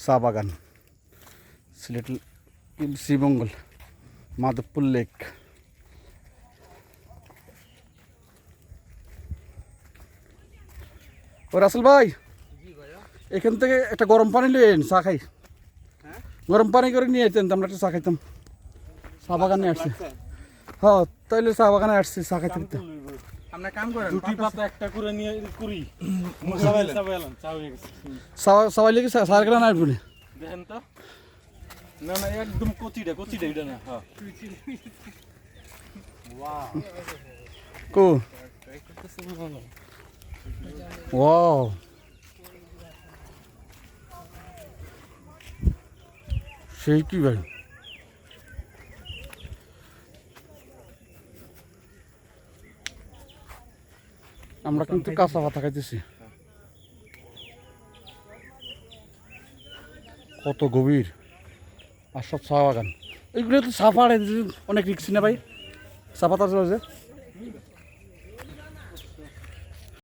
চা বাগান, সিলেট শ্রীমঙ্গল, মাধবপুর লেক। ও রাসেল ভাই, এখান থেকে একটা গরম পানি নিয়ে চা খাই। গরম পানি করে নিয়ে যেতেন, আমরা একটা চা খাইতাম। চা বাগানে আসছি। হ্যাঁ, তাইলে চা বাগানে আসছি, চা খাইতে। আমরা কাম করেন, দুটি পাতা একটা করে নিয়ে কুড়ি সবাই লেগে সার গেলা না বলে দেখেন তো। না না, একদম কচিটা এটা না। হ্যাঁ, কো ওয়াও, সেই কি ভাই, আমরা কিন্তু কাঁচা পাতা খাইতেছি। কত গভীর, আর সব চা বাগান। এইগুলো তো চা পাড়ে অনেক রিক্সি না ভাই, চা পাতা চলে যে।